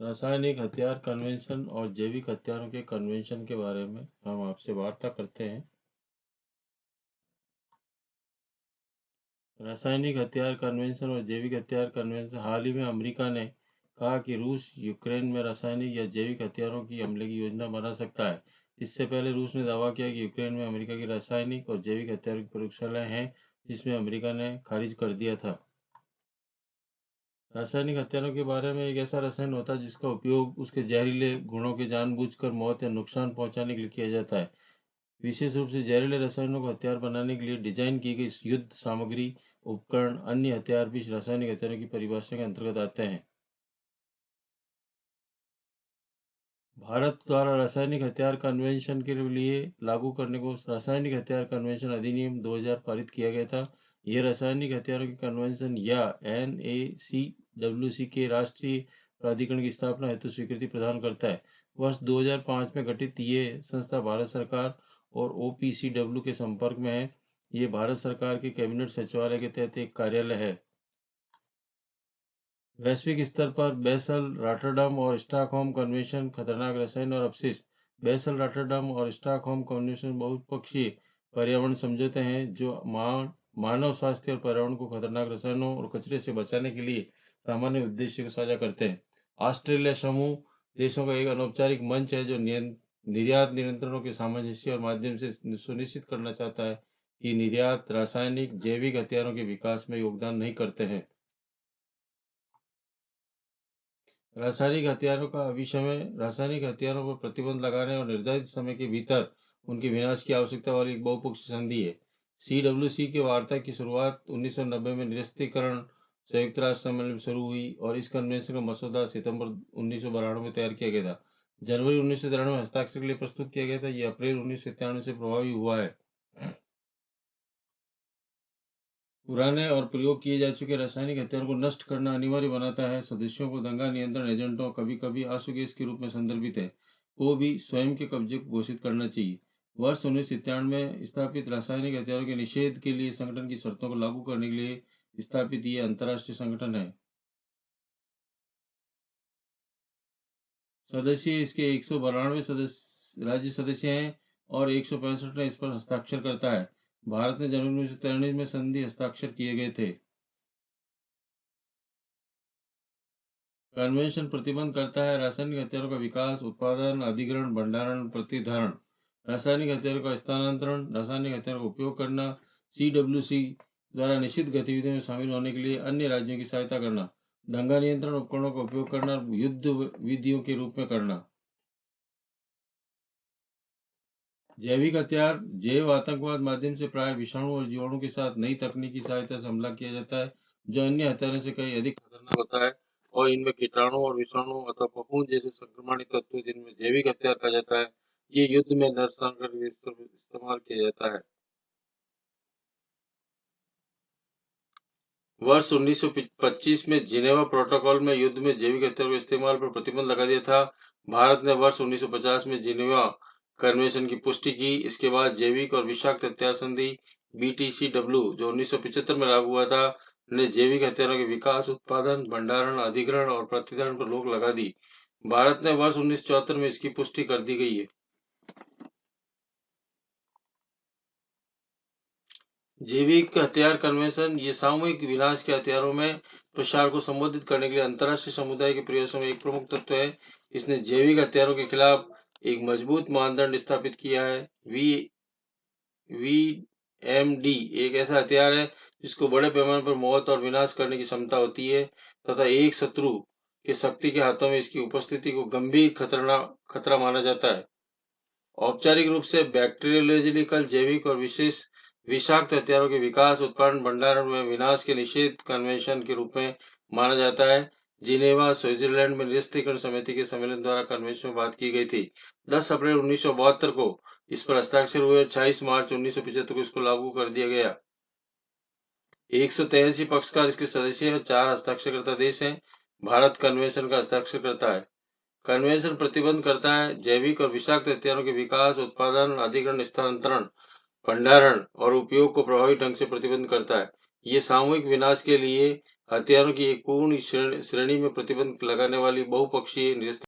रासायनिक हथियार कन्वेंशन और जैविक हथियारों के कन्वेंशन के बारे में हम आपसे वार्ता करते हैं। रासायनिक हथियार कन्वेंशन और जैविक हथियार कन्वेंशन। हाल ही में अमेरिका ने कहा कि रूस यूक्रेन में रासायनिक या जैविक हथियारों की हमले की योजना बना सकता है। इससे पहले रूस ने दावा किया कि यूक्रेन में अमेरिका की रासायनिक और जैविक हथियारों की प्रयोगशालाएं हैं, जिसमें अमेरिका ने खारिज कर दिया था। रासायनिक हथियारों के बारे में एक ऐसा रसायन होता है जिसका उपयोग उसके जहरीले गुणों के जानबूझकर मौत या नुकसान पहुंचाने के लिए किया जाता है। विशेष रूप से जहरीले रसायनों को हथियार बनाने के लिए डिजाइन की गई युद्ध सामग्री, उपकरण, अन्य हथियार भी रासायनिक हथियारों की परिभाषा के अंतर्गत आते हैं। भारत द्वारा रासायनिक हथियार कन्वेंशन के लिए लागू करने को रासायनिक हथियार कन्वेंशन अधिनियम 2000 पारित किया गया था। यह रासायनिक हथियारों की कन्वेंशन या NACWC के राष्ट्रीय प्राधिकरण की स्थापना हेतु स्वीकृति प्रदान करता है। वर्ष 2005 में गठित ये संस्था भारत सरकार और OPCW के संपर्क में है। ये भारत सरकार के कैबिनेट सचिवालय के तहत एक कार्यालय है। वैश्विक स्तर पर बेसल, रॉटरडम और स्टॉकहोम कन्वेंशन खतरनाक रसायन और अपशिष्ट। बेसल, रॉटरडम और स्टॉकहोम कन्वेंशन बहुपक्षीय पर्यावरण समझौते हैं जो मानव स्वास्थ्य और पर्यावरण को खतरनाक रसायनों और कचरे से बचाने के लिए सामान्य उद्देश्य को साझा करते हैं। ऑस्ट्रेलिया समूह देशों का एक अनौपचारिक मंच है जो निर्यात नियंत्रणों के सामंजस्य और माध्यम से सुनिश्चित करना चाहता है कि निर्यात रासायनिक जैविक हथियारों के विकास में योगदान नहीं करते हैं। रासायनिक हथियारों का अविश्वसनीय रासायनिक हथियारों पर प्रतिबंध लगाने और निर्धारित समय के भीतर उनके विनाश की आवश्यकता वाली एक बहुपक्षीय संधि है। CWC की वार्ता की शुरुआत 1990 में निरस्त्रीकरण संयुक्त राष्ट्र सम्मेलन में शुरू हुई और इस कन्वेंशन का मसौदा सितंबर 1992 में तैयार किया गया था। जनवरी 1993 में हस्ताक्षर के लिए प्रस्तुत किया गया था। यह अप्रैल 1997 से प्रभावी हुआ है। पुराने और प्रयोग किए जा चुके रासायनिक हथियारों को नष्ट करना अनिवार्य बनाता है। सदस्यों को दंगा नियंत्रण एजेंटों, कभी-कभी आंसू गैस के रूप में संदर्भित है, को भी स्वयं के कब्जे को घोषित करना चाहिए। वर्ष 1997 में स्थापित रासायनिक हथियारों के निषेध के लिए संगठन की शर्तों को लागू करने के लिए स्थापित ये अंतर्राष्ट्रीय संगठन है। सदस्य इसके 192 सदस्य राज्य सदस्य हैं और 165 ने इस पर हस्ताक्षर करता है। भारत ने जनवरी 1993 में संधि हस्ताक्षर किए गए थे। कन्वेंशन प्रतिबंध करता है रासायनिक हथियारों का विकास, उत्पादन, अधिग्रहण, भंडारण, प्रतिधारण, रासायनिक हथियारों का स्थानांतरण, रासायनिक हथियारों का उपयोग करना, CWC द्वारा निषिद्ध गतिविधियों में शामिल होने के लिए अन्य राज्यों की सहायता करना, दंगा नियंत्रण उपकरणों का उपयोग करना, युद्ध विधियों के रूप में करना। जैविक हथियार जैव आतंकवाद माध्यम से प्राय विषाणु और जीवाणु के साथ नई तकनीकी सहायता से हमला किया जाता है, जो अन्य हथियारों से कहीं अधिक खतरनाक होता है और इनमें कीटाणु और विषाणु अथवा फफूंद जैसे संक्रमणित तत्व जिनमें जैविक हथियार कहा जाता है, ये युद्ध में नरसंहार के लिए इस्तेमाल किया जाता है। वर्ष 1925 में जिनेवा प्रोटोकॉल में युद्ध में जैविक हथियार के इस्तेमाल पर प्रतिबंध लगा दिया था। भारत ने वर्ष 1950 में जिनेवा कन्वेंशन की पुष्टि की। इसके बाद जैविक और विषाक्त हथियार संधि BTCW जो 1975 में लागू हुआ था, ने जैविक हथियारों के विकास, उत्पादन, भंडारण, अधिग्रहण और प्रतिधारण पर रोक लगा दी। भारत ने वर्ष 1974 में इसकी पुष्टि कर दी गई है। जैविक हथियार कन्वेंशन ये सामूहिक विनाश के हथियारों में प्रसार को संबोधित करने के लिए अंतर्राष्ट्रीय समुदाय के प्रयासों में एक प्रमुख तत्व है। इसने जैविक हथियारों के खिलाफ एक मजबूत मानदंड स्थापित किया है। VMD एक ऐसा हथियार है जिसको बड़े पैमाने पर मौत और विनाश करने की क्षमता होती है तथा एक शत्रु के शक्ति के हाथों में इसकी उपस्थिति को गंभीर खतरा माना जाता है। औपचारिक रूप से बैक्टीरियोलॉजिकल, जैविक और विशेष विषाक्त हथियारों के विकास, उत्पादन, भंडारण में विनाश के निषेध कन्वेंशन के रूप में माना जाता है। जिनेवा, स्विट्जरलैंड में निरस्त्रीकरण समिति के सम्मेलन द्वारा कन्वेंशन में बात की गई थी। 10 अप्रैल 1972 को इस पर हस्ताक्षर हुए। 26 मार्च 1975 को इसको लागू कर दिया गया। 183 पक्षकार इसके सदस्य हैं। 4 हस्ताक्षरकर्ता देश हैं। भारत कन्वेंशन का हस्ताक्षर करता है। कन्वेंशन प्रतिबंध करता है जैविक और विषाक्त हथियारों के विकास, उत्पादन, अधिग्रहण, स्थानांतरण, भंडारण और उपयोग को प्रभावी ढंग से प्रतिबंध करता है। ये सामूहिक विनाश के लिए हथियारों की एक पूर्ण श्रेणी में प्रतिबंध लगाने वाली बहुपक्षीय